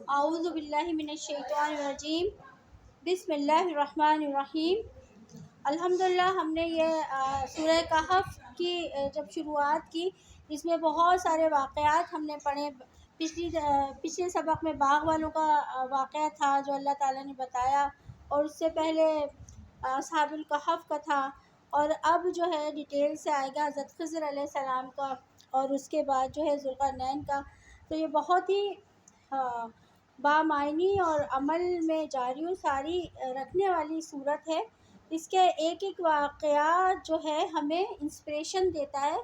اعوذ باللہ من الشیطان الرجیم، بسم اللہ الرحمن الرحیم۔ الحمدللہ ہم نے یہ سورہ کہف کی جب شروعات کی، اس میں بہت سارے واقعات ہم نے پڑھے۔ پچھلے سبق میں باغ والوں کا واقعہ تھا جو اللہ تعالیٰ نے بتایا، اور اس سے پہلے اصحاب الکہف کا تھا، اور اب جو ہے ڈیٹیل سے آئے گا حضرت خضر علیہ السلام کا، اور اس کے بعد جو ہے ذوالقرنین کا۔ تو یہ بہت ہی بامعنی اور عمل میں جاری و ساری رکھنے والی صورت ہے۔ اس کے ایک ایک واقعہ جو ہے ہمیں انسپریشن دیتا ہے،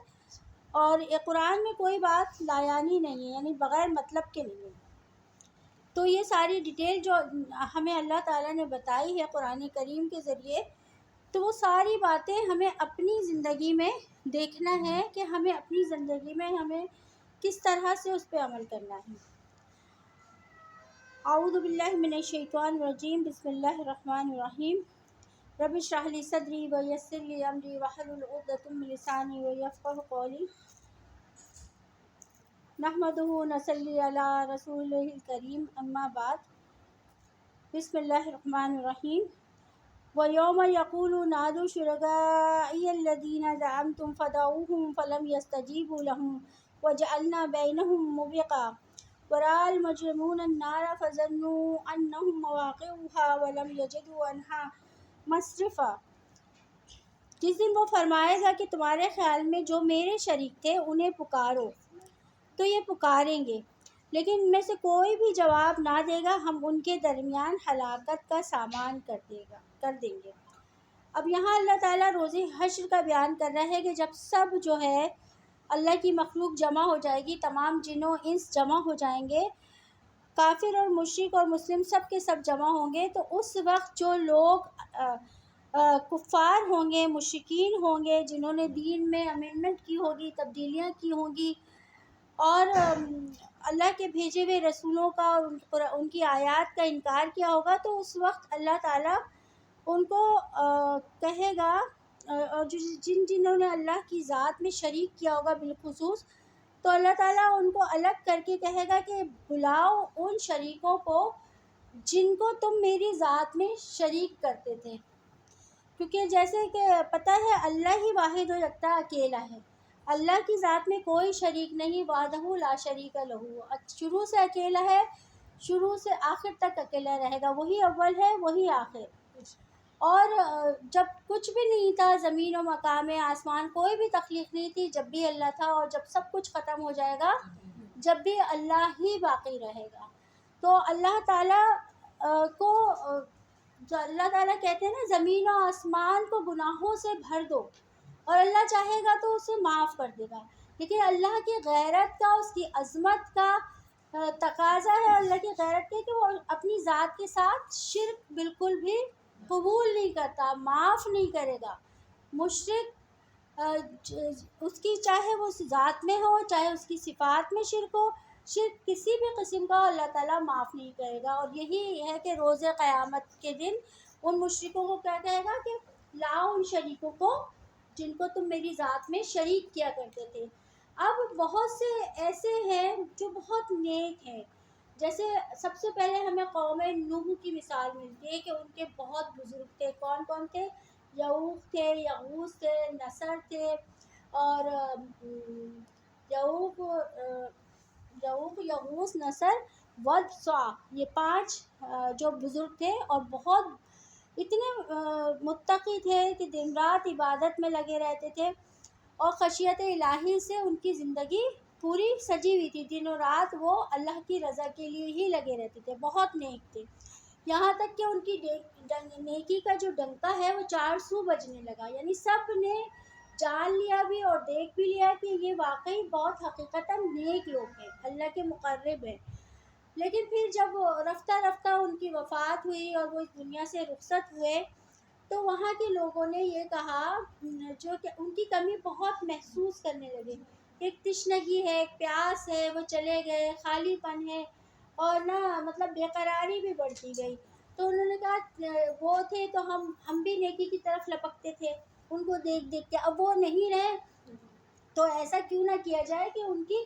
اور یہ قرآن میں کوئی بات لایانی نہیں ہے، یعنی بغیر مطلب کے نہیں ہے۔ تو یہ ساری ڈیٹیل جو ہمیں اللہ تعالیٰ نے بتائی ہے قرآن کریم کے ذریعے، تو وہ ساری باتیں ہمیں اپنی زندگی میں دیکھنا ہے کہ ہمیں اپنی زندگی میں ہمیں کس طرح سے اس پہ عمل کرنا ہے۔ اعوذ باللہ من الشیطان الرجیم، بسم اللہ الرحمن الرحیم۔ رب اشرح لی صدری ویسر لی امری واحلل عقدۃ من لسانی یفقہوا قولی۔ نحمدہ ونصلی علی رسولہ الکریم، اما بعد۔ بسم اللہ الرحمن الرحیم۔ وَيَوْمَ يَقُولُ نَادُوا شُرَكَائِيَ الَّذِينَ زَعَمْتُمْ فَدَعُوهُمْ فَلَمْ يَسْتَجِيبُوا لَهُمْ وَجَعَلْنَا بَيْنَهُمْ مَوْبِقًا وَرَأَى الْمُجْرِمُونَ النَّارَ فَظَنُّوا أَنَّهُمْ مُوَاقِعُوهَا وَلَمْ يَجِدُوا عَنْهَا مَصْرِفًا۔ جس دن وہ فرمائے گا کہ تمہارے خیال میں جو میرے شریک تھے انہیں پکارو، تو یہ پکاریں گے، لیکن ان میں سے کوئی بھی جواب نہ دے گا، ہم ان کے درمیان ہلاکت کا سامان کر دیں گے۔ اب یہاں اللہ تعالیٰ روز حشر کا بیان کر رہا ہے کہ جب سب جو ہے اللہ کی مخلوق جمع ہو جائے گی، تمام جن و انس جمع ہو جائیں گے، کافر اور مشرک اور مسلم سب کے سب جمع ہوں گے، تو اس وقت جو لوگ کفار ہوں گے، مشرکین ہوں گے، جنہوں نے دین میں امینڈمنٹ کی ہوگی، تبدیلیاں کی ہوں گی، اور اللہ کے بھیجے ہوئے رسولوں کا اور ان کی آیات کا انکار کیا ہوگا، تو اس وقت اللہ تعالیٰ ان کو کہے گا، اور جنہوں نے اللہ کی ذات میں شریک کیا ہوگا بالخصوص، تو اللہ تعالیٰ ان کو الگ کر کے کہے گا کہ بلاؤ ان شریکوں کو جن کو تم میری ذات میں شریک کرتے تھے، کیونکہ جیسے کہ پتہ ہے اللہ ہی واحد و یکتا اکیلا ہے، اللہ کی ذات میں کوئی شریک نہیں، وحدہ لا شریک لہ، شروع سے اکیلا ہے، شروع سے آخر تک اکیلا رہے گا، وہی اول ہے وہی آخر۔ اور جب کچھ بھی نہیں تھا، زمین و مقام آسمان کوئی بھی تخلیق نہیں تھی، جب بھی اللہ تھا، اور جب سب کچھ ختم ہو جائے گا، جب بھی اللہ ہی باقی رہے گا۔ تو اللہ تعالیٰ کو جو اللہ تعالیٰ کہتے ہیں نا، زمین و آسمان کو گناہوں سے بھر دو، اور اللہ چاہے گا تو اسے معاف کر دے گا، لیکن اللہ کی غیرت کا، اس کی عظمت کا تقاضا ہے، اللہ کی غیرت کے کہ وہ اپنی ذات کے ساتھ شرک بالکل بھی قبول نہیں کرتا، معاف نہیں کرے گا۔ مشرک اس کی چاہے وہ ذات میں ہو، چاہے اس کی صفات میں شرک ہو، شرک کسی بھی قسم کا اللہ تعالیٰ معاف نہیں کرے گا۔ اور یہی ہے کہ روز قیامت کے دن ان مشرکوں کو کیا کہے گا کہ لاؤ ان شریکوں کو جن کو تم میری ذات میں شریک کیا کرتے تھے۔ اب بہت سے ایسے ہیں جو بہت نیک ہیں، جیسے سب سے پہلے ہمیں قوم نوح کی مثال ملتی ہے کہ ان کے بہت بزرگ تھے۔ کون کون تھے؟ یعوق تھے، یغوث تھے، نصر تھے، اور یغوث، نصر، ود، سواع، یہ 5 جو بزرگ تھے، اور بہت اتنے متقی تھے کہ دن رات عبادت میں لگے رہتے تھے، اور خشیت الہی سے ان کی زندگی پوری سجی ہوئی تھی، دن و رات وہ اللہ کی رضا کے لیے ہی لگے رہتے تھے، بہت نیک تھے، یہاں تک کہ ان کی نیکی کا جو ڈنکا ہے وہ 4 سو بجنے لگا، یعنی سب نے جان لیا بھی اور دیکھ بھی لیا کہ یہ واقعی بہت حقیقتاً نیک لوگ ہیں، اللہ کے مقرب ہیں۔ لیکن پھر جب رفتہ رفتہ ان کی وفات ہوئی اور وہ اس دنیا سے رخصت ہوئے، تو وہاں کے لوگوں نے یہ کہا، جو کہ ان کی کمی بہت محسوس کرنے لگے، ایک تشنگی ہے، ایک پیاس ہے، وہ چلے گئے، خالی پن ہے، اور نہ مطلب بے قراری بھی بڑھتی گئی۔ تو انہوں نے کہا وہ تھے تو ہم بھی نیکی کی طرف لپکتے تھے ان کو دیکھ دیکھ کے، اب وہ نہیں رہے تو ایسا کیوں نہ کیا جائے کہ ان کی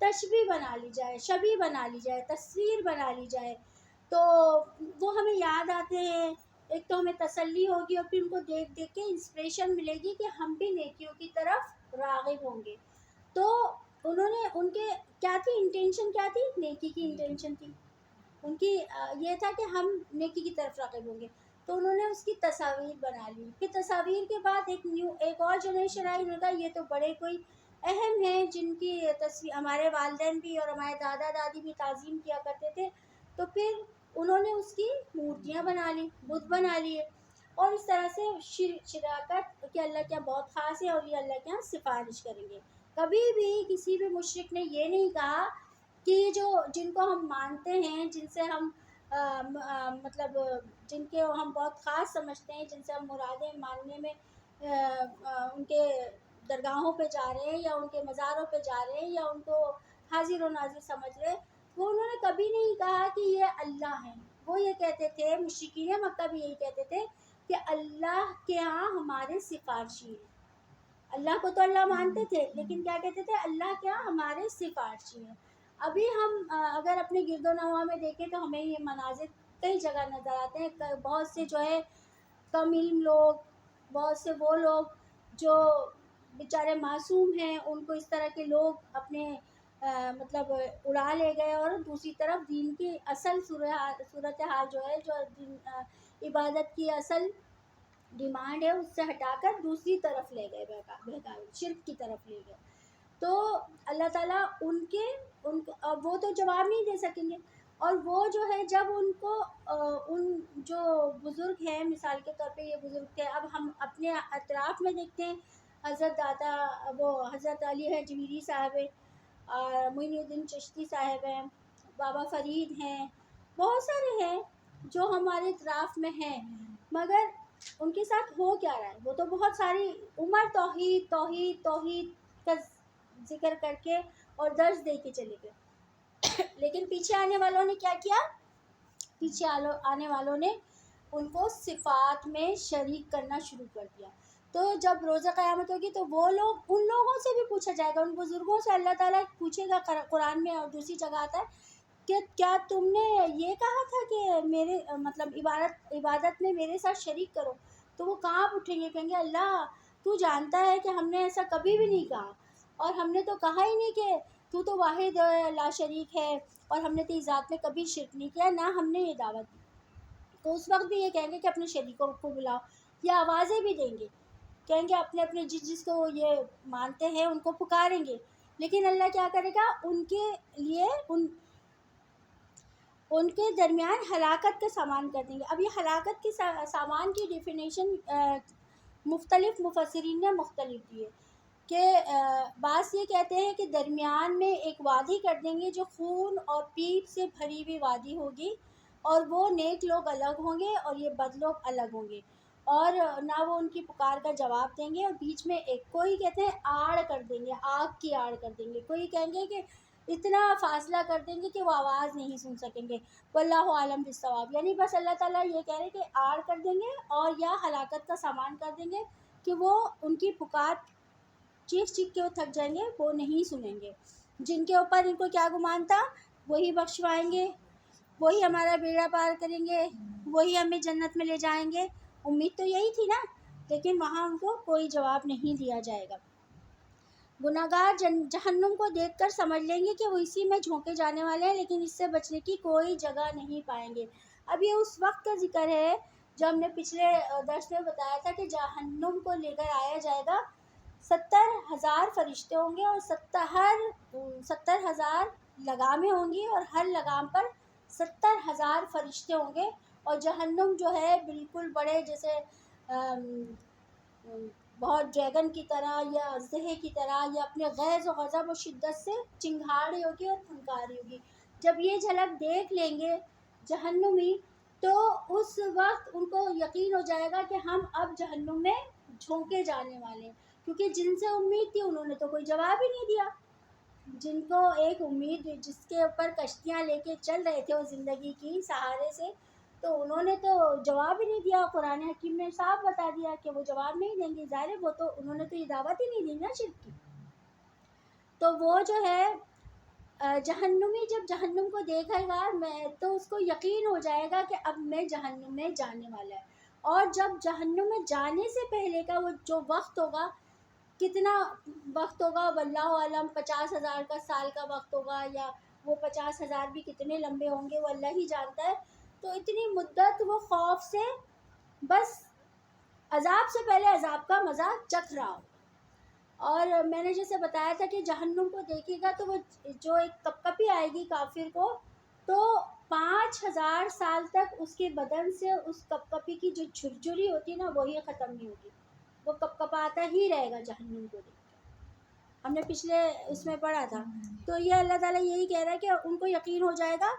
تشبیہ بنا لی جائے، شبیہ بنا لی جائے، تصویر بنا لی جائے، تو وہ ہمیں یاد آتے ہیں. ایک تو ہمیں تسلی ہوگی اور پھر ان کو دیکھ دیکھ کے انسپریشن ملے گی کہ ہم بھی نیکیوں کی طرف راغب ہوں گے. تو انہوں نے ان کے کیا تھی انٹینشن، کیا تھی؟ نیکی کی انٹینشن تھی ان کی. یہ تھا کہ ہم نیکی کی طرف راغب ہوں گے. تو انہوں نے اس کی تصاویر بنا لی. پھر تصاویر کے بعد ایک اور جنریشن آئی. انہوں نے کہا یہ تو بڑے کوئی اہم ہیں جن کی تصویر ہمارے والدین بھی اور ہمارے دادا دادی بھی تعظیم کیا کرتے تھے. تو پھر انہوں نے اس کی مورتیاں بنا لی، بت بنا لیے، اور اس طرح سے شراکت کہ اللہ کے یہاں بہت خاص ہے اور یہ اللہ کے یہاں سفارش کریں گے. کبھی بھی کسی بھی مشرک نے یہ نہیں کہا کہ جن کو ہم مانتے ہیں، جن سے ہم مطلب جن کے ہم بہت خاص سمجھتے ہیں، جن سے ہم مرادیں ماننے میں ان کے درگاہوں پہ جا رہے ہیں یا ان کے مزاروں پہ جا رہے ہیں یا ان کو حاضر و ناظر سمجھ رہے ہیں، وہ انہوں نے کبھی نہیں کہا کہ یہ اللہ ہیں. وہ یہ کہتے تھے، مشرکین مکہ بھی یہی کہتے تھے کہ اللہ کے ہاں ہمارے سفارشی ہیں. اللہ کو تو اللہ مانتے تھے لیکن کیا کہتے تھے؟ اللہ کے ہاں ہمارے سفارشی ہیں. ابھی ہم اگر اپنے گرد و نواح میں دیکھیں تو ہمیں یہ مناظر کئی جگہ نظر آتے ہیں. بہت سے جو ہے کم علم لوگ، بہت سے وہ لوگ جو بیچارے معصوم ہیں، ان کو اس طرح کے لوگ اپنے مطلب اڑا لے گئے اور دوسری طرف دین کی اصل صورتحال جو ہے، جو عبادت کی اصل ڈیمانڈ ہے، اس سے ہٹا کر دوسری طرف لے گئے، بہکاوی شرک کی طرف لے گئے. تو اللہ تعالیٰ ان وہ تو جواب نہیں دے سکیں گے. اور وہ جو ہے جب ان کو ان جو بزرگ ہیں، مثال کے طور پہ یہ بزرگ تھے، اب ہم اپنے اطراف میں دیکھتے ہیں، حضرت داتا وہ حضرت علی حجویری صاحب ہیں، معین الدین چشتی صاحب ہیں، بابا فرید ہیں، بہت سارے ہیں جو ہمارے اطراف میں ہیں. مگر ان کے ساتھ ہو کیا رہا ہے؟ وہ تو بہت ساری عمر توحید توحید توحید کا ذکر کر کے اور درس دے کے چلے گئے. لیکن پیچھے آنے والوں نے کیا کیا؟ پیچھے آنے والوں نے ان کو صفات میں شریک کرنا شروع کر دیا. تو جب روزہ قیامت ہوگی تو وہ لوگ، ان لوگوں سے بھی پوچھا جائے گا، ان بزرگوں سے اللہ تعالیٰ پوچھے گا. قرآن میں اور دوسری جگہ آتا ہے کہ کیا تم نے یہ کہا تھا کہ میرے مطلب عبادت میں میرے ساتھ شریک کرو؟ تو وہ کہاں اٹھیں گے، کہیں گے اللہ تو جانتا ہے کہ ہم نے ایسا کبھی بھی نہیں کہا، اور ہم نے تو کہا ہی نہیں کہ تو واحد لا شریک ہے، اور ہم نے تیری ذات میں کبھی شرک نہیں کیا، نہ ہم نے یہ دعوت دی. تو اس وقت بھی یہ کہیں گے کہ اپنے شریکوں کو بلاؤ، یا آوازیں بھی دیں گے، کہیں گے اپنے اپنے جس کو یہ مانتے ہیں ان کو پکاریں گے. لیکن اللہ کیا کرے گا؟ ان کے لیے ان کے درمیان ہلاکت کا سامان کر دیں گے. اب یہ ہلاکت کے سامان کی ڈیفینیشن مختلف مفسرین نے مختلف دی ہے کہ بعض یہ کہتے ہیں کہ درمیان میں ایک وادی کر دیں گے جو خون اور پیپ سے بھری ہوئی وادی ہوگی، اور وہ نیک لوگ الگ ہوں گے اور یہ بد لوگ الگ ہوں گے، اور نہ وہ ان کی پکار کا جواب دیں گے. اور بیچ میں ایک کوئی کہتے ہیں آڑ کر دیں گے، آگ کی آڑ کر دیں گے، کوئی کہیں گے کہ اتنا فاصلہ کر دیں گے کہ وہ آواز نہیں سن سکیں گے. واللہ عالم بالصواب. یعنی بس اللہ تعالیٰ یہ کہہ رہے کہ آڑ کر دیں گے اور یا ہلاکت کا سامان کر دیں گے کہ وہ ان کی پکار چیخ چیخ کے وہ تھک جائیں گے، وہ نہیں سنیں گے. جن کے اوپر ان کو کیا گمان تھا وہی بخشوائیں گے، وہی ہمارا بیڑا پار کریں گے، وہی ہمیں جنت میں لے جائیں گے. امید تو یہی تھی نا، لیکن وہاں ان کو کوئی جواب نہیں دیا جائے گا. گناہگار جہنم کو دیکھ کر سمجھ لیں گے کہ وہ اسی میں جھونکے جانے والے ہیں، لیکن اس سے بچنے کی کوئی جگہ نہیں پائیں گے. اب یہ اس وقت کا ذکر ہے جو ہم نے پچھلے درس میں بتایا تھا کہ جہنم کو لے کر آیا جائے گا. 70,000 فرشتے ہوں گے اور 70,000 لگامیں ہوں گی، اور ہر لگام پر 70,000 فرشتے ہوں گے. اور جہنم جو ہے بالکل بڑے جیسے بہت ڈریگن کی طرح یا زہے کی طرح یا اپنے غیظ و غضب و شدت سے چنگھاڑی ہوگی اور پھنکاری ہوگی. جب یہ جھلک دیکھ لیں گے جہنمی تو اس وقت ان کو یقین ہو جائے گا کہ ہم اب جہنم میں جھونکے جانے والے ہیں. کیونکہ جن سے امید تھی انہوں نے تو کوئی جواب ہی نہیں دیا. جن کو ایک امید جس کے اوپر کشتیاں لے کے چل رہے تھے وہ زندگی کی سہارے سے، تو انہوں نے تو جواب ہی نہیں دیا. قرآن حکیم نے صاف بتا دیا کہ وہ جواب نہیں دیں گے. ظاہر ہے وہ تو انہوں نے تو یہ دعوت ہی نہیں دی نا شرک کی. تو وہ جو ہے جہنمی جب جہنم کو دیکھے گا تو اس کو یقین ہو جائے گا کہ اب میں جہنم میں جانے والا ہے. اور جب جہنم میں جانے سے پہلے کا وہ جو وقت ہوگا، کتنا وقت ہوگا واللہ عالم، 50,000 کا سال کا وقت ہوگا، یا وہ 50,000 بھی کتنے لمبے ہوں گے وہ اللہ ہی جانتا ہے. تو اتنی مدت وہ خوف سے بس عذاب سے پہلے عذاب کا مزہ چکھ رہا ہو. اور میں نے جیسے بتایا تھا کہ جہنم کو دیکھے گا تو وہ جو ایک کپکپی آئے گی کافر کو، تو 5,000 سال تک اس کے بدن سے اس کپکپی کی جو جھرجھری ہوتی نا وہی ختم نہیں ہوگی، وہ کپکپاتا ہی رہے گا جہنم کو دیکھ کے. ہم نے پچھلے اس میں پڑھا تھا. تو یہ اللہ تعالیٰ یہی کہہ رہا ہے کہ ان کو یقین ہو جائے گا.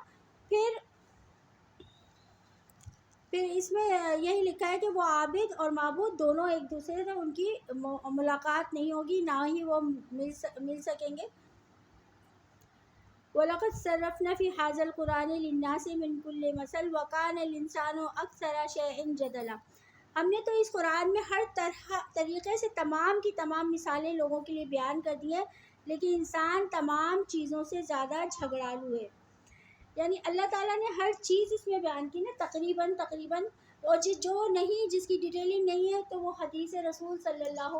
پھر اس میں یہی لکھا ہے کہ وہ عابد اور معبود دونوں ایک دوسرے سے ان کی ملاقات نہیں ہوگی، نہ ہی وہ مل سکیں گے. وَلَقَدْ صَرَّفْنَا فِي هَٰذَا الْقُرْآنِ لِلنَّاسِ مِنْ كُلِّ مَثَلٍ وَكَانَ الْإِنسَانُ أَكْثَرَ شَيْءٍ جَدَلًا. ہم نے تو اس قرآن میں ہر طریقے سے تمام کی تمام مثالیں لوگوں کے لیے بیان کر دی ہیں، لیکن انسان تمام چیزوں سے زیادہ جھگڑالو ہے. یعنی اللہ تعالیٰ نے ہر چیز اس میں بیان کی نا تقریباً. اور جو نہیں، جس کی ڈیٹیلنگ نہیں ہے، تو وہ حدیث رسول صلی اللہ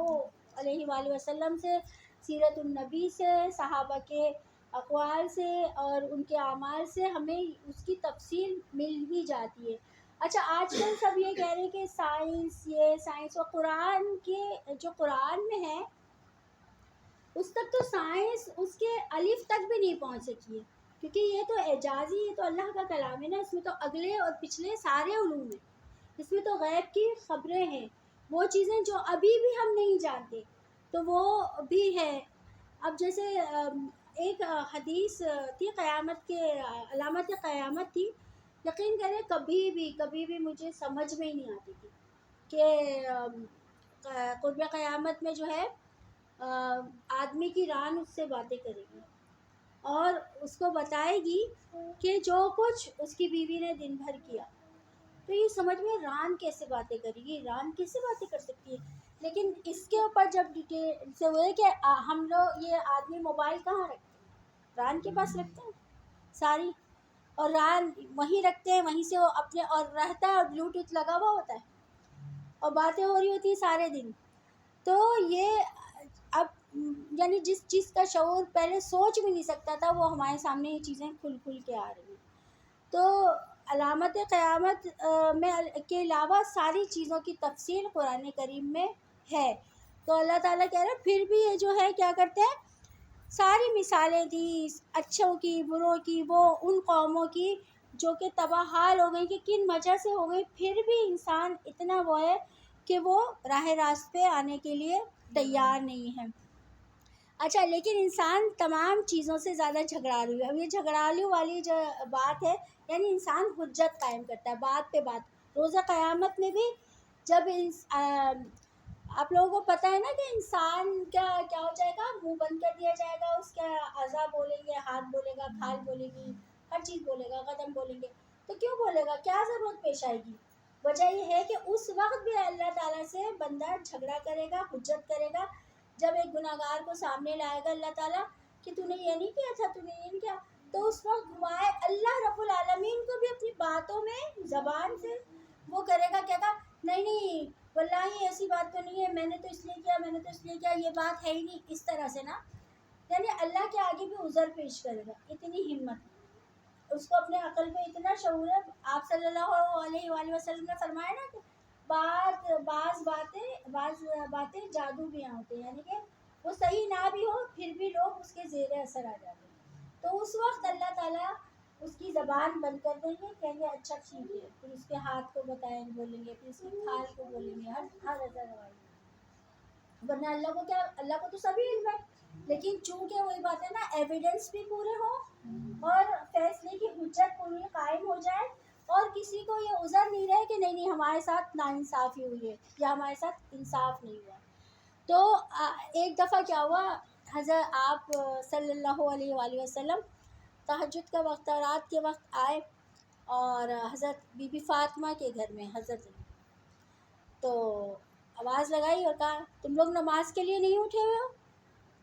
علیہ وآلہ وسلم سے، سیرت النبی سے، صحابہ کے اقوال سے اور ان کے اعمال سے ہمیں اس کی تفصیل مل ہی جاتی ہے. اچھا، آج کل سب یہ کہہ رہے ہیں کہ سائنس و قرآن کے جو قرآن میں ہے اس تک تو سائنس اس کے الف تک بھی نہیں پہنچ سکی ہے، کیونکہ یہ تو اعجازی، یہ تو اللہ کا کلام ہے نا. اس میں تو اگلے اور پچھلے سارے علوم ہیں، اس میں تو غیب کی خبریں ہیں، وہ چیزیں جو ابھی بھی ہم نہیں جانتے تو وہ بھی ہے. اب جیسے ایک حدیث تھی قیامت کے، علامت قیامت تھی. یقین کریں کبھی بھی مجھے سمجھ میں ہی نہیں آتی تھی کہ قرب قیامت میں جو ہے آدمی کی ران اس سے باتیں کرے گی اور اس کو بتائے گی کہ جو کچھ اس کی بیوی نے دن بھر کیا. تو یہ سمجھ میں ران کیسے باتیں کرے گی، ران کیسے باتیں کر سکتی ہے. لیکن اس کے اوپر جب ڈیٹیل سے ہوئے کہ ہم لوگ یہ آدمی موبائل کہاں رکھتے ہیں، ران کے پاس رکھتے ہیں ساری، اور ران وہیں رکھتے ہیں، وہیں سے وہ اپنے اور رہتا ہے، اور بلوٹوتھ لگا ہوا ہوتا ہے اور باتیں ہو رہی ہوتی ہیں سارے دن. تو یہ اب یعنی جس چیز کا شعور پہلے سوچ بھی نہیں سکتا تھا وہ ہمارے سامنے یہ چیزیں کھل کے آ رہی ہیں. تو علامت قیامت میں کے علاوہ ساری چیزوں کی تفصیل قرآن کریم میں ہے. تو اللہ تعالیٰ کہہ رہے ہیں پھر بھی یہ جو ہے کیا کرتے ہیں، ساری مثالیں دی اچھوں کی بروں کی، وہ ان قوموں کی جو کہ تباہ حال ہو گئی کہ کن وجہ سے ہو گئی، پھر بھی انسان اتنا وہ ہے کہ وہ راہ راست پہ آنے کے لیے تیار نہیں ہے. اچھا، لیکن انسان تمام چیزوں سے زیادہ جھگڑالو ہے. اب یہ جھگڑالو والی جو بات ہے، یعنی انسان حجت قائم کرتا ہے بات پہ بات. روزہ قیامت میں بھی جب آپ لوگوں کو پتہ ہے نا کہ انسان کیا ہو جائے گا، منہ بند کر دیا جائے گا، اس کا اعضاء بولیں گے، ہاتھ بولے گا، کھال بولے گی، ہر چیز بولے گا، قدم بولیں گے. تو کیوں بولے گا، کیا ضرورت پیش آئے گی؟ وجہ یہ ہے کہ اس وقت بھی اللہ تعالیٰ سے بندہ جھگڑا کرے گا، حجت کرے گا. جب ایک گناہ گار کو سامنے لائے گا اللہ تعالیٰ کہ تو نے یہ نہیں کیا تھا، تو نے یہ نہیں کیا، تو اس وقت گوائے اللہ رب العالمین کو بھی اپنی باتوں میں زبان سے وہ کرے گا، کہے گا نہیں واللہ ایسی بات تو نہیں ہے، میں نے تو اس لیے کیا، یہ بات ہے ہی نہیں، اس طرح سے نا. یعنی اللہ کے آگے بھی عذر پیش کرے گا. اتنی ہمت اس کو، اپنے عقل پہ اتنا شعور ہے. آپ صلی اللہ علیہ وآلہ وسلم نے فرمایا نا کہ بعض باتیں جادو بھی ہوتے ہیں، یعنی کہ وہ صحیح نہ بھی ہو پھر بھی لوگ اس کے زیر اثر آ جاتے ہیں. تو اس وقت اللہ تعالیٰ اس کی زبان بند کر دیں گے، کہیں گے اچھا ٹھیک ہے، پھر اس کے ہاتھ کو بولیں گے، پھر اس کی کھال کو بولیں گے، ہر اثر ہوائیں گے. ورنہ اللہ کو تو سبھی علم ہے، لیکن چونکہ وہی بات ہے نا، ایویڈنس بھی پورے ہوں اور فیصلے کی حجت پوری قائم ہو جائے اور کسی کو یہ عذر نہیں رہے کہ نہیں ہمارے ساتھ ناانصافی ہوئی ہے یا ہمارے ساتھ انصاف نہیں ہوا. تو ایک دفعہ کیا ہوا، حضرت آپ صلی اللہ علیہ وآلہ وسلم تہجد کا وقت، رات کے وقت آئے اور حضرت بی بی فاطمہ کے گھر میں حضرت نے تو آواز لگائی اور کہا تم لوگ نماز کے لیے نہیں اٹھے ہوئے ہو؟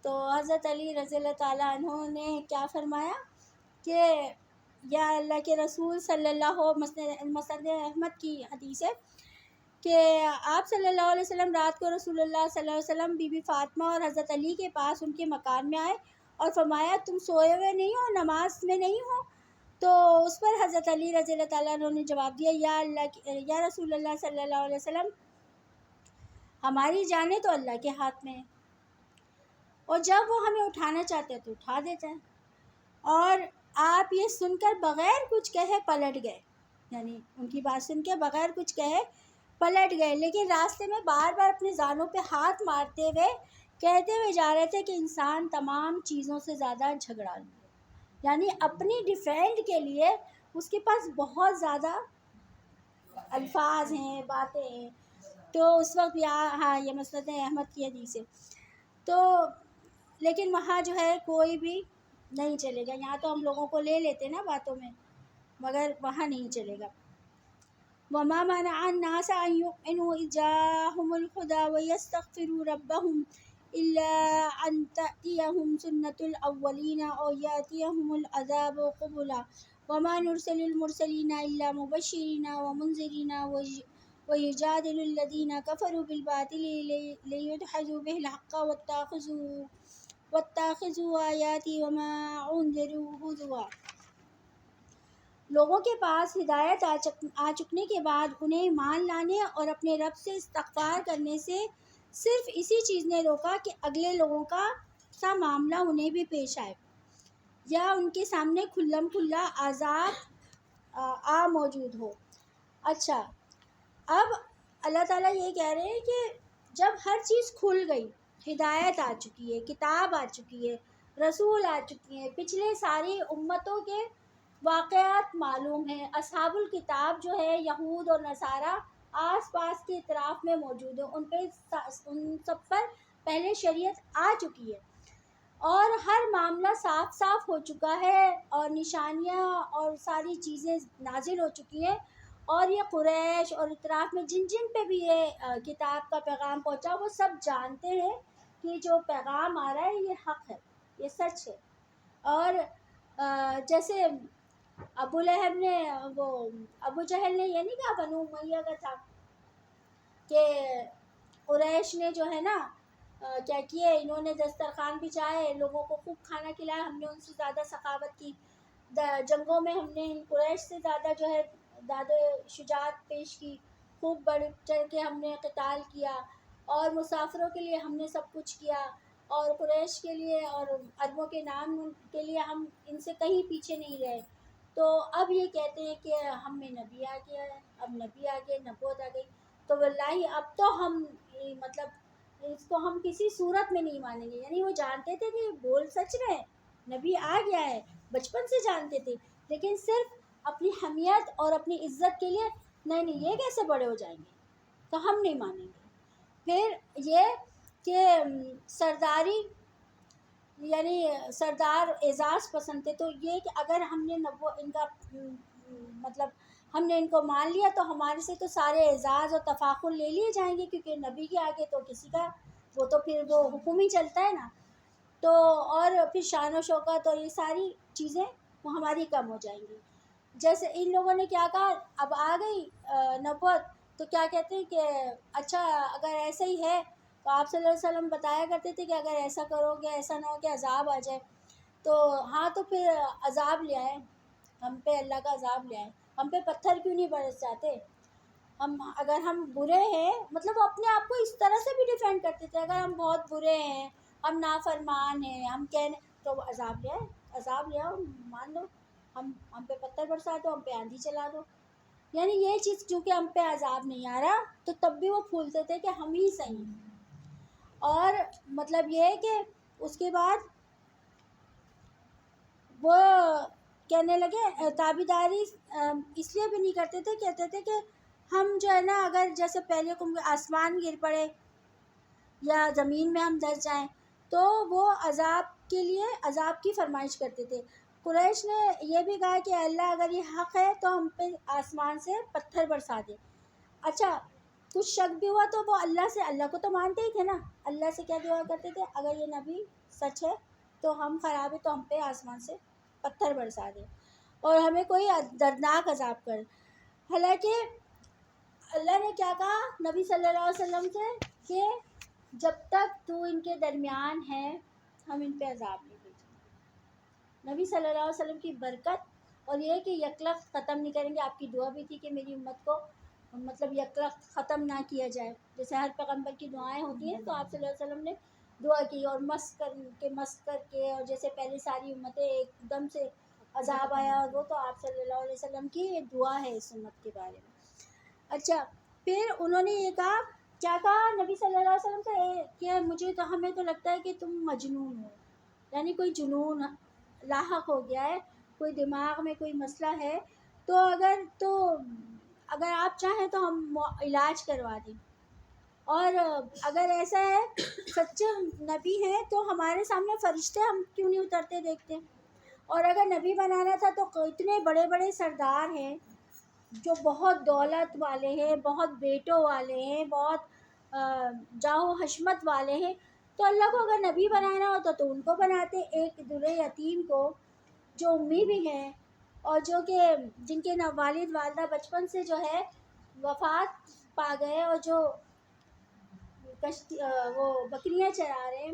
تو حضرت علی رضی اللہ تعالیٰ عنہ نے کیا فرمایا کہ یا اللہ کے رسول صلی اللہ مسند احمد کی حدیث ہے کہ آپ صلی اللہ علیہ وسلم رات کو رسول اللہ صلی اللہ علیہ وسلم بی بی فاطمہ اور حضرت علی کے پاس ان کے مکان میں آئے اور فرمایا تم سوئے ہوئے نہیں ہو، نماز میں نہیں ہو؟ تو اس پر حضرت علی رضی اللہ تعالیٰ عنہ نے جواب دیا یا رسول اللہ صلی اللہ علیہ وسلم، ہماری جانیں تو اللہ کے ہاتھ میں ہے، اور جب وہ ہمیں اٹھانا چاہتے ہیں تو اٹھا دیتا ہے۔ اور آپ یہ سن کر بغیر کچھ کہے پلٹ گئے، یعنی ان کی بات سن کے بغیر کچھ کہے پلٹ گئے، لیکن راستے میں بار بار اپنے زانوں پہ ہاتھ مارتے ہوئے کہتے ہوئے جا رہے تھے کہ انسان تمام چیزوں سے زیادہ جھگڑالو ہے، یعنی اپنی ڈیفینڈ کے لیے اس کے پاس بہت زیادہ الفاظ ہیں، باتیں ہیں۔ تو اس وقت ہاں یہ مسند احمد کی حدیث ہے۔ تو لیکن وہاں جو ہے کوئی بھی نہیں چلے گا، یہاں تو ہم لوگوں کو لے لیتے نا باتوں میں، مگر وہاں نہیں چلے گا۔ وَمَا مَنَعَ النَّاسَ أَن يُؤْمِنُوا إِذْ جَاءَهُمُ الْهُدَىٰ وَيَسْتَغْفِرُوا رَبَّهُمْ إِلَّا أَن تَأْتِيَهُمْ سُنَّةُ الْأَوَّلِينَ أَوْ يَأْتِيَهُمُ الْعَذَابُ قُبُلًا وَمَا نُرْسِلُ الْمُرْسَلِينَ إِلَّا مُبَشِّرِينَ وَمُنذِرِينَ وَيُجَادِلُ الَّذِينَ كَفَرُوا بِالْبَاطِلِ لِيُدْحِضُوا بِهِ الْحَقَّ وَاتَّخِذُوا آيَاتِي وَمَا أُنذِرُوا هُزُوًا۔ لوگوں کے پاس ہدایت آ چکنے کے بعد انہیں ایمان لانے اور اپنے رب سے استغفار کرنے سے صرف اسی چیز نے روکا کہ اگلے لوگوں کا سا معاملہ انہیں بھی پیش آئے یا ان کے سامنے کھلم کھلا عذاب موجود ہو۔ اچھا، اب اللہ تعالیٰ یہ کہہ رہے ہیں کہ جب ہر چیز کھل گئی، ہدایت آ چکی ہے، کتاب آ چکی ہے، رسول آ چکی ہیں، پچھلے ساری امتوں کے واقعات معلوم ہیں، اصحاب الکتاب جو ہے یہود اور نصارہ آس پاس کے اطراف میں موجود ہیں، ان سب پر پہلے شریعت آ چکی ہے اور ہر معاملہ صاف صاف ہو چکا ہے اور نشانیاں اور ساری چیزیں نازل ہو چکی ہیں، اور یہ قریش اور اطراف میں جن جن پہ بھی یہ کتاب کا پیغام پہنچا وہ سب جانتے ہیں کہ جو پیغام آ رہا ہے یہ حق ہے، یہ سچ ہے۔ اور جیسے ابو جہل نے یہ نہیں کہا، بنو امیہ کا تھا کہ قریش نے جو ہے نا کیا کیے، انہوں نے دسترخوان بچھائے، لوگوں کو خوب کھانا کھلایا، ہم نے ان سے زیادہ سخاوت کی، جنگوں میں ہم نے قریش سے زیادہ جو ہے زیادہ شجاعت پیش کی، خوب بڑھ چڑھ کے ہم نے قتال کیا، اور مسافروں کے لیے ہم نے سب کچھ کیا، اور قریش کے لیے اور عربوں کے نام کے لیے ہم ان سے کہیں پیچھے نہیں رہے۔ تو اب یہ کہتے ہیں کہ ہم میں نبی آ گیا ہے، اب نبی آ گئے، نبوت آ گئی، تو واللہ اب تو ہم مطلب اس کو ہم کسی صورت میں نہیں مانیں گے۔ یعنی وہ جانتے تھے کہ بول سچ رہے ہیں، نبی آ گیا ہے، بچپن سے جانتے تھے، لیکن صرف اپنی حمیت اور اپنی عزت کے لیے نہیں یہ کیسے بڑے ہو جائیں گے، تو ہم نہیں مانیں گے۔ پھر یہ کہ سرداری یعنی سردار اعزاز پسند تھے، تو یہ کہ اگر ہم نے ان کا مطلب ہم نے ان کو مان لیا تو ہمارے سے تو سارے اعزاز اور تفاخر لے لیے جائیں گے، کیونکہ نبی کے آگے تو کسی کا وہ تو پھر وہ حکم ہی چلتا ہے نا، تو اور پھر شان و شوکت اور یہ ساری چیزیں وہ ہماری کم ہو جائیں گی۔ جیسے ان لوگوں نے کیا کہا، اب آ گئی نبوت تو کیا کہتے ہیں کہ اچھا اگر ایسا ہی ہے تو آپ صلی اللہ علیہ وسلم بتایا کرتے تھے کہ اگر ایسا کرو گے، ایسا نہ ہو کہ عذاب آ جائے، تو ہاں تو پھر عذاب لے آئے، ہم پہ اللہ کا عذاب لے آئے، ہم پہ پتھر کیوں نہیں برس جاتے، اگر ہم برے ہیں، مطلب وہ اپنے آپ کو اس طرح سے بھی ڈیفینڈ کرتے تھے، اگر ہم بہت برے ہیں، ہم نافرمان ہیں، ہم تو عذاب لے آئے، عذاب لے آؤ، مان لو، ہم پہ پتھر برسا دو، ہم پہ آندھی چلا دو۔ یعنی یہ چیز چونکہ ہم پہ عذاب نہیں آ رہا تو تب بھی وہ پھولتے تھے کہ ہم ہی صحیح ہیں۔ اور مطلب یہ ہے کہ اس کے بعد وہ کہنے لگے تابعداری اس لیے بھی نہیں کرتے تھے، کہتے تھے کہ ہم جو ہے نا اگر جیسے پہلے آسمان گر پڑے یا زمین میں ہم دس جائیں تو وہ عذاب کے لیے عذاب کی فرمائش کرتے تھے۔ قریش نے یہ بھی کہا کہ اللہ اگر یہ حق ہے تو ہم پہ آسمان سے پتھر برسا دے۔ اچھا کچھ شک بھی ہوا تو وہ اللہ کو تو مانتے ہی تھے نا، اللہ سے کیا دعا کرتے تھے، اگر یہ نبی سچ ہے تو ہم خراب ہے تو ہم پہ آسمان سے پتھر برسا دے اور ہمیں کوئی دردناک عذاب کر. حالانکہ اللہ نے کیا کہا نبی صلی اللہ علیہ وسلم سے کہ جب تک تو ان کے درمیان ہے ہم ان پہ عذاب نہیں بھیجیں گے. نبی صلی اللہ علیہ وسلم کی برکت اور یہ کہ یکلخت ختم نہیں کریں گے. آپ کی دعا بھی تھی کہ میری امت کو مطلب یکلخت ختم نہ کیا جائے. جیسے ہر پیغمبر کی دعائیں ہوتی ہیں تو آپ صلی اللہ علیہ وسلم نے دعا کی اور مس کر کے اور جیسے پہلے ساری امتیں ایک دم سے عذاب آیا اور وہ تو آپ صلی اللہ علیہ وسلم کی دعا ہے اس امت کے بارے میں. اچھا پھر انہوں نے یہ کہا کیا کہا نبی صلی اللہ علیہ وسلم سے کہ ہمیں تو لگتا ہے کہ تم مجنون ہو, یعنی کوئی جنون لاحق ہو گیا ہے, کوئی دماغ میں کوئی مسئلہ ہے. تو اگر آپ چاہیں تو ہم علاج کروا دیں, اور اگر ایسا ہے سچے نبی ہیں تو ہمارے سامنے فرشتے ہم کیوں نہیں اترتے دیکھتے. اور اگر نبی بنانا تھا تو اتنے بڑے بڑے سردار ہیں جو بہت دولت والے ہیں, بہت بیٹوں والے ہیں, بہت جاہ و حشمت والے ہیں, تو اللہ کو اگر نبی بنانا ہوتا تو ان کو بناتے. ایک درے یتیم کو جو امی بھی ہیں اور جو کہ جن کے والد والدہ بچپن سے جو ہے وفات پا گئے اور جو وہ بکریاں چرا رہے ہیں,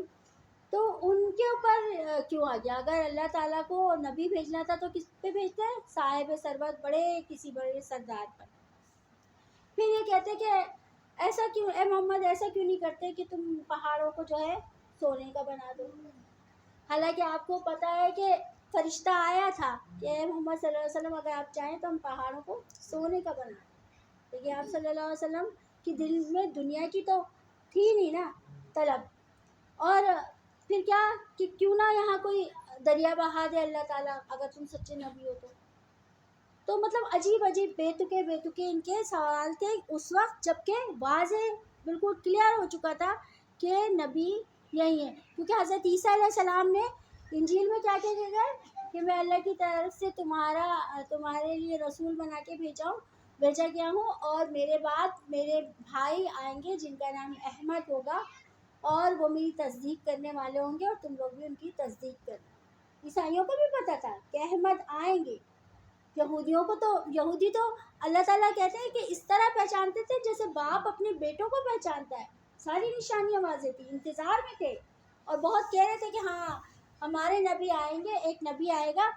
تو ان کے اوپر کیوں آ گیا؟ اگر اللہ تعالیٰ کو نبی بھیجنا تھا تو کس پہ بھیجتے ہیں؟ صاحب ثروت کسی بڑے سردار پر. پھر یہ کہتے کہ ایسا کیوں اے محمد ایسا کیوں نہیں کرتے کہ تم پہاڑوں کو جو ہے سونے کا بنا دو. حالانکہ آپ کو پتہ ہے کہ فرشتہ آیا تھا کہ اے محمد صلی اللہ علیہ وسلم اگر آپ چاہیں تو ہم پہاڑوں کو سونے کا بنا دیں. لیکن آپ صلی اللہ علیہ وسلم کی دل میں دنیا کی تو تھی نہیں نا طلب. اور پھر کیا کہ کیوں نہ یہاں کوئی دریا بہا دے اللہ تعالیٰ اگر تم سچے نبی ہو تو مطلب عجیب بے تکے ان کے سوال تھے اس وقت, جبکہ واضح بالکل کلیئر ہو چکا تھا کہ نبی یہی ہے. کیونکہ حضرت عیسیٰ علیہ السلام نے انجیل میں کیا کہہ گئے کہ میں اللہ کی طرف سے تمہارے لیے رسول بنا کے بھیجا گیا ہوں, اور میرے بعد میرے بھائی آئیں گے جن کا نام احمد ہوگا اور وہ میری تصدیق کرنے والے ہوں گے اور تم لوگ بھی ان کی تصدیق کرنا. عیسائیوں کو بھی پتہ تھا کہ احمد آئیں گے. یہودی تو اللہ تعالیٰ کہتے ہیں کہ اس طرح پہچانتے تھے جیسے باپ اپنے بیٹوں کو پہچانتا ہے. ساری نشانیاں واضح تھی, انتظار میں تھے اور بہت کہہ رہے تھے کہ ہاں ہمارے نبی آئیں گے, ایک نبی آئے گا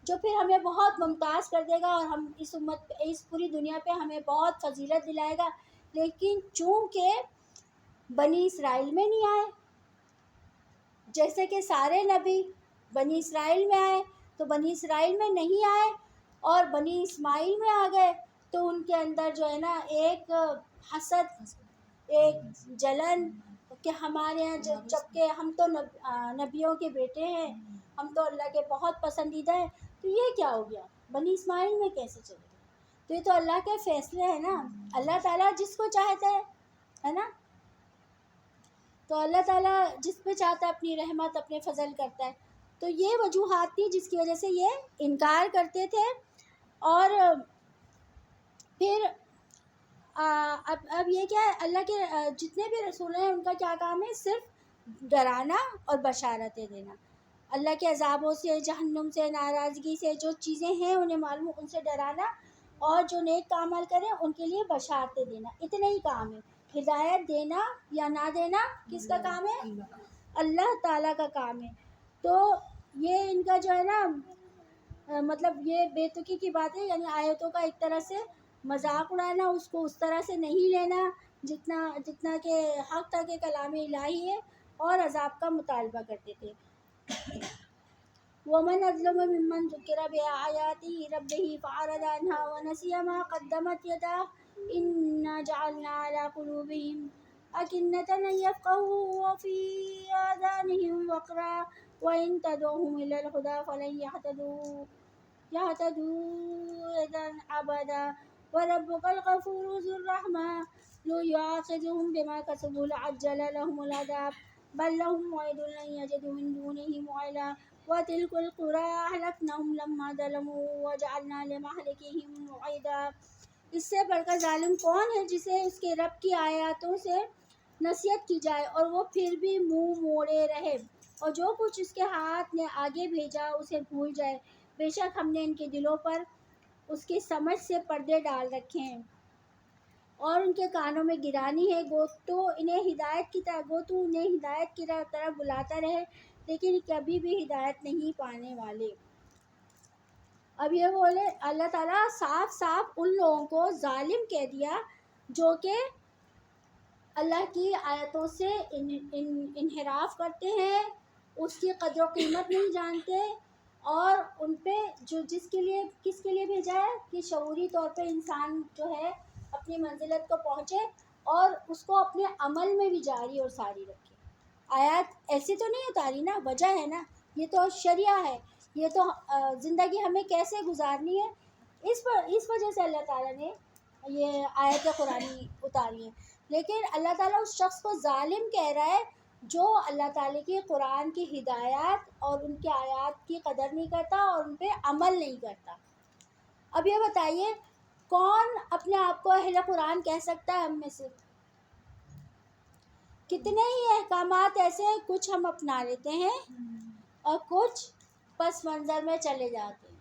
جو پھر ہمیں بہت ممتاز کر دے گا اور ہم اس پوری دنیا پہ ہمیں بہت فضیلت دلائے گا. لیکن چونکہ بنی اسرائیل میں نہیں آئے, جیسے کہ سارے نبی بنی اسرائیل میں آئے تو بنی اسرائیل میں نہیں آئے اور بنی اسماعیل میں آ گئے, تو ان کے اندر جو ہے نا ایک حسد, ایک جلن کہ ہمارے یہاں جبکہ ہم تو نبیوں کے بیٹے ہیں, ہم تو اللہ کے بہت پسندیدہ ہیں, تو یہ کیا ہو گیا بنی اسماعیل میں کیسے چلے گئے؟ تو یہ تو اللہ کے فیصلے ہیں نا. اللہ تعالیٰ جس کو چاہتا ہے نا, تو اللہ تعالیٰ جس پہ چاہتا ہے اپنی رحمت اپنے فضل کرتا ہے. تو یہ وجوہات تھی جس کی وجہ سے یہ انکار کرتے تھے. اور پھر اب یہ کیا ہے, اللہ کے جتنے بھی رسول ہیں ان کا کیا کام ہے؟ صرف ڈرانا اور بشارتیں دینا. اللہ کے عذابوں سے, جہنم سے, ناراضگی سے جو چیزیں ہیں انہیں معلوم, ان سے ڈرانا, اور جو نیک عمل کریں ان کے لیے بشارتیں دینا. اتنے ہی کام ہے. ہدایت دینا یا نہ دینا کس کا کام ہے؟ اللہ تعالیٰ کا کام ہے. تو یہ ان کا جو ہے نا مطلب یہ بے تکی کی بات ہے, یعنی آیتوں کا ایک طرح سے مذاق اڑانا, اس کو اس طرح سے نہیں لینا جتنا کہ حق تھا کہ کلام الہی ہے, اور عذاب کا مطالبہ کرتے تھے. وَمَنْ أَظْلَمُ مِمَّنْ ذُكِّرَ بِآيَاتِ رَبِّهِ فَأَعْرَضَ عَنْهَا وَنَسِيَ مَا قَدَّمَتْ يَدَاهُ إِنَّا جَعَلْنَا عَلَى قُلُوبِهِمْ أَكِنَّةً أَن يَفْقَهُوهُ وَفِي آذَانِهِمْ وَقْرًا وَإِن تَدْعُوهُمْ إِلَى الْهُدَىٰ فَلَن يَهْتَدُوا إِذًا أَبَدًا وَرَبُّكَ الْغَفُورُ ذُو الرَّحْمَةِ لَوْ يُؤَاخِذُهُم بِمَا كَسَبُوا لَعَجَّلَ لَهُمُ الْعَذَابَ بَل لَّهُم مَّوْعِدٌ لَّن يَجِدُوا مِن دُونِهِ مَوْعِلًا وَتِلْكَ الْقُرَىٰ أَهْلَكْنَاهُمْ لَمَّا ظَلَمُوا وَجَعَلْنَا لِمَهْلِكِهِم مَّوْعِدًا. اس سے بڑھ کر ظالم کون ہے جسے اس کے رب کی آیاتوں سے نصیحت کی جائے اور وہ پھر بھی منہ موڑے رہے. اور جو کچھ اس کے ہاتھ نے آگے بھیجا اسے بھول جائے، بے شک ہم نے ان کے دلوں پر اس کی سمجھ سے پردے ڈال رکھے ہیں اور ان کے کانوں میں گرانی ہے، گو تو انہیں ہدایت کی طرف بلاتا رہے لیکن کبھی بھی ہدایت نہیں پانے والے۔ اب یہ بولے اللہ تعالیٰ صاف صاف ان لوگوں کو ظالم کہہ دیا جو کہ اللہ کی آیتوں سے انحراف کرتے ہیں، اس کی قدر و قیمت نہیں جانتے، اور ان پہ جو کس کے لیے بھیجا ہے کہ شعوری طور پہ انسان جو ہے اپنی منزلت کو پہنچے اور اس کو اپنے عمل میں بھی جاری اور ساری رکھے۔ آیات ایسی تو نہیں اتاری نا، وجہ ہے نا، یہ تو شریعہ ہے، یہ تو زندگی ہمیں کیسے گزارنی ہے، اس وجہ سے اللہ تعالیٰ نے یہ آیت قرآنی اتاری ہے۔ لیکن اللہ تعالیٰ اس شخص کو ظالم کہہ رہا ہے جو اللہ تعالیٰ کی قرآن کی ہدایات اور ان کے آیات کی قدر نہیں کرتا اور ان پہ عمل نہیں کرتا۔ اب یہ بتائیے کون اپنے آپ کو اہل قرآن کہہ سکتا ہے؟ ہم میں سے کتنے ہی احکامات ایسے ہیں، کچھ ہم اپنا لیتے ہیں اور کچھ پس منظر میں چلے جاتے ہیں،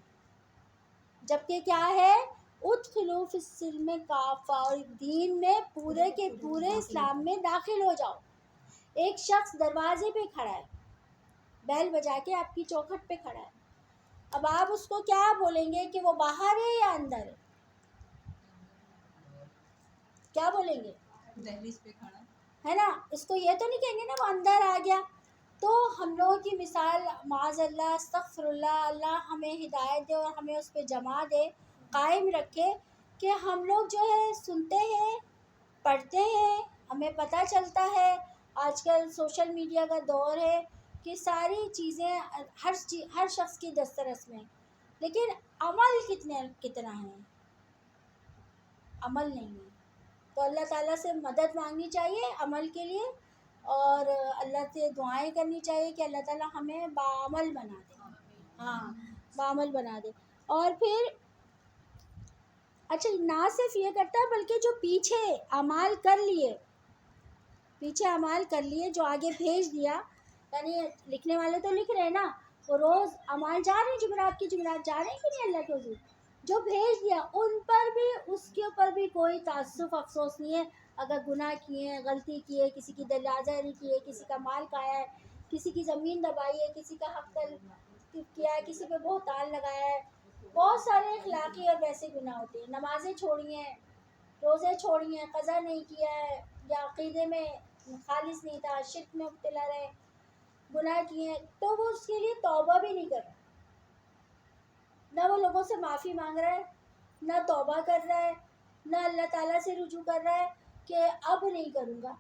جبکہ کیا ہے ادخلوا فی السلم کافہ، اور دین میں پورے کے پورے اسلام میں داخل ہو جاؤ۔ ایک شخص دروازے پہ کھڑا ہے، بیل بجا کے آپ کی چوکھٹ پہ کھڑا ہے، اب آپ اس کو کیا بولیں گے کہ وہ باہر ہے یا اندر ہے؟ کیا بولیں گے؟ دہلیز پہ کھڑا ہے نا، اس کو یہ تو نہیں کہیں گے نا وہ اندر آ گیا۔ تو ہم لوگوں کی مثال معاذ اللہ استغفر اللہ، اللہ ہمیں ہدایت دے اور ہمیں اس پہ جما دے، قائم رکھے کہ ہم لوگ جو ہے سنتے ہیں، پڑھتے ہیں، ہمیں پتہ چلتا ہے، آج کل سوشل میڈیا کا دور ہے کہ ساری چیزیں ہر شخص کی دسترس میں، لیکن عمل کتنا ہے؟ عمل نہیں ہے۔ تو اللہ تعالیٰ سے مدد مانگنی چاہیے عمل کے لیے، اور اللہ سے دعائیں کرنی چاہیے کہ اللہ تعالیٰ ہمیں باعمل بنا دے، ہاں باعمل بنا دے۔ اور پھر اچھا نہ صرف یہ کرتا ہے بلکہ جو پیچھے اعمال کر لیے جو آگے بھیج دیا، یعنی لکھنے والے تو لکھ رہے ہیں نا، وہ روز اعمال جا رہے ہیں، جمعرات کی جمعرات جا رہے ہیں کہ نہیں اللہ کے حضور، جو بھیج دیا ان پر بھی اس کے اوپر بھی کوئی تعصف افسوس نہیں ہے۔ اگر گناہ کیے ہیں، غلطی کی ہے، کسی کی دلازاری کی ہے، کسی کا مال کھایا ہے، کسی کی زمین دبائی ہے، کسی کا حق تلف کیا ہے، کسی پہ بہتان لگایا ہے، بہت سارے اخلاقی اور ویسے گناہ ہوتے ہیں، نمازیں چھوڑی ہیں، روزے چھوڑی ہیں، قضا نہیں کیا ہے، یا عقیدے میں خالص نہیں تھا، شرک میں مبتلا رہے، گناہ کیے ہیں، تو وہ اس کے لیے توبہ بھی نہیں کر رہا، نہ وہ لوگوں سے معافی مانگ رہا ہے، نہ توبہ کر رہا ہے، نہ اللہ تعالیٰ سے رجوع کر رہا ہے کہ اب نہیں کروں گا،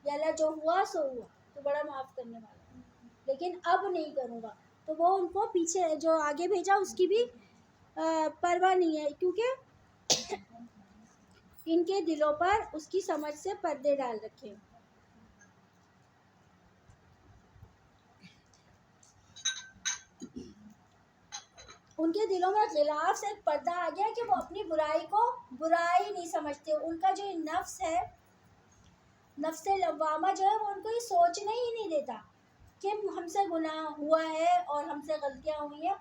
یا اللہ جو ہوا سو ہوا، تو بڑا معاف کرنے والا ہے، لیکن اب نہیں کروں گا، تو وہ ان کو پیچھے جو آگے بھیجا اس کی بھی پرواہ نہیں ہے، کیونکہ ان کے دلوں پر اس کی سمجھ سے پردے ڈال رکھے۔ ان کے دلوں میں غلاف سے ایک پردہ آ گیا کہ وہ اپنی برائی کو برائی نہیں سمجھتے، ان کا جو نفس ہے، نفس لوامہ جو ہے، وہ ان کو یہ سوچنے ہی نہیں دیتا کہ ہم سے گناہ ہوا ہے اور ہم سے غلطیاں ہوئی ہیں،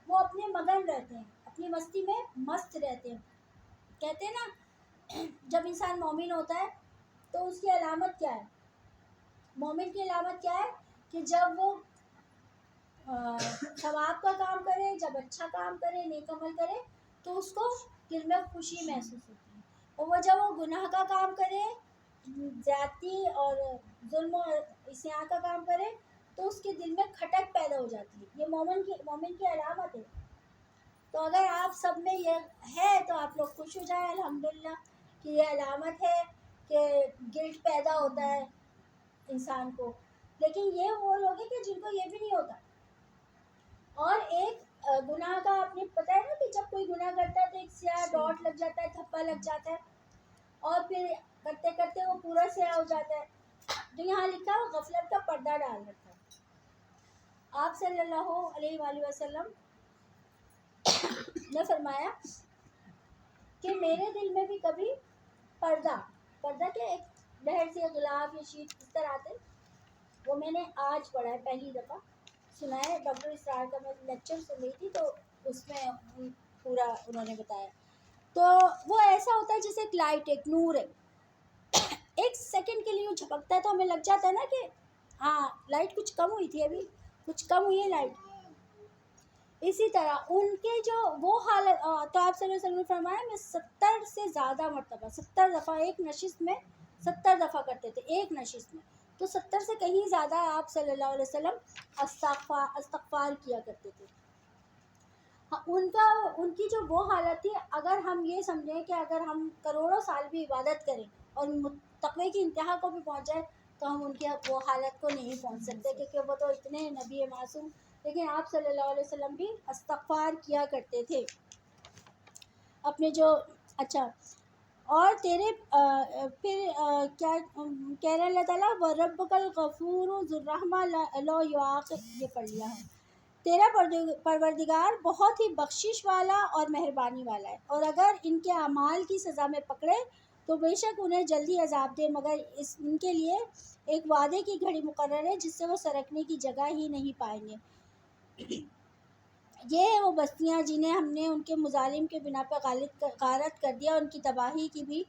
وہ اپنے مگن رہتے ہیں، اپنی مستی میں مست رہتے ہیں۔ کہتے ہیں نا جب انسان مومن ہوتا ہے تو اس کی علامت کیا ہے؟ مومن کی علامت کیا ہے کہ جب وہ ثواب کا کام کرے، جب اچھا کام کرے، نیک عمل کرے، تو اس کو دل میں خوشی محسوس ہوتی ہے، اور وہ جب وہ گناہ کا کام کرے، زیادتی اور ظلم و عصیان کا کام کرے، تو اس کے دل میں کھٹک پیدا ہو جاتی ہے۔ یہ مومن کی علامت ہے۔ تو اگر آپ سب میں یہ ہے تو آپ لوگ خوش ہو جائیں الحمدللہ کہ یہ علامت ہے کہ گلٹ پیدا ہوتا ہے انسان کو، لیکن یہ وہ لوگ ہیں کہ جن کو یہ بھی نہیں ہوتا۔ اور ایک گناہ کا آپ نے پتہ ہے نا کہ جب کوئی گناہ کرتا ہے تو ایک سیاہ ڈاٹ لگ جاتا ہے، تھپا لگ جاتا ہے، اور پھر کرتے کرتے وہ پورا سیاہ ہو جاتا ہے، جو یہاں لکھا ہے وہ غفلت کا پردہ ڈال رکھا ہے۔ آپ صلی اللہ علیہ وآلہ وسلم نے فرمایا کہ میرے دل میں بھی کبھی پردہ کے ایک لہر سے غلاف یا شیٹ اس طرح آتے وہ میں نے آج پڑھا ہے، پہلی دفعہ سنا ہے، ڈاکٹر اسرار کا میں لیکچر سن رہی تھی تو اس میں پورا انہوں نے بتایا. تو وہ ایسا ہوتا ہے جیسے ایک لائٹ، ایک نور ہے، ایک سیکنڈ کے لیے وہ جھپکتا ہے تو ہمیں لگ جاتا ہے نا کہ ہاں لائٹ کچھ کم ہوئی تھی، ابھی کچھ کم ہوئی ہے لائٹ. اسی طرح ان کے جو وہ حالت، تو آپ صلی اللہ علیہ وسلم نے فرمایا میں 70 سے زیادہ مرتبہ، 70 دفعہ ایک نشست میں 70 دفعہ کرتے تھے ایک نشست میں، تو 70 سے کہیں زیادہ آپ صلی اللہ علیہ وسلم استغفار کیا کرتے تھے. ان کی جو وہ حالت تھی، اگر ہم یہ سمجھیں کہ اگر ہم کروڑوں سال بھی عبادت کریں اور تقوی کی انتہا کو بھی پہنچ جائے تو ہم ان کی وہ حالت کو نہیں پہنچ سکتے، کیونکہ وہ تو اتنے نبی معصوم. لیکن آپ صلی اللہ علیہ وسلم بھی استغفار کیا کرتے تھے اپنے جو اچھا. اور تیرے پھر کیا کہہ رہے اللہ تعالیٰ وَرَبُّكَ الْغَفُورُ ذُو الرَّحْمَةِ لَوْ يُعَاقِبُ، یہ پڑھ لیا ہم. تیرا پروردگار بہت ہی بخشش والا اور مہربانی والا ہے، اور اگر ان کے اعمال کی سزا میں پکڑے تو بے شک انہیں جلدی عذاب دے، مگر ان کے لیے ایک وعدے کی گھڑی مقرر ہے جس سے وہ سرکنے کی جگہ ہی نہیں پائیں گے. یہ ہیں وہ بستیاں جنہیں ہم نے ان کے مظالم کے بنا پہ غارت کر دیا، ان کی تباہی کی بھی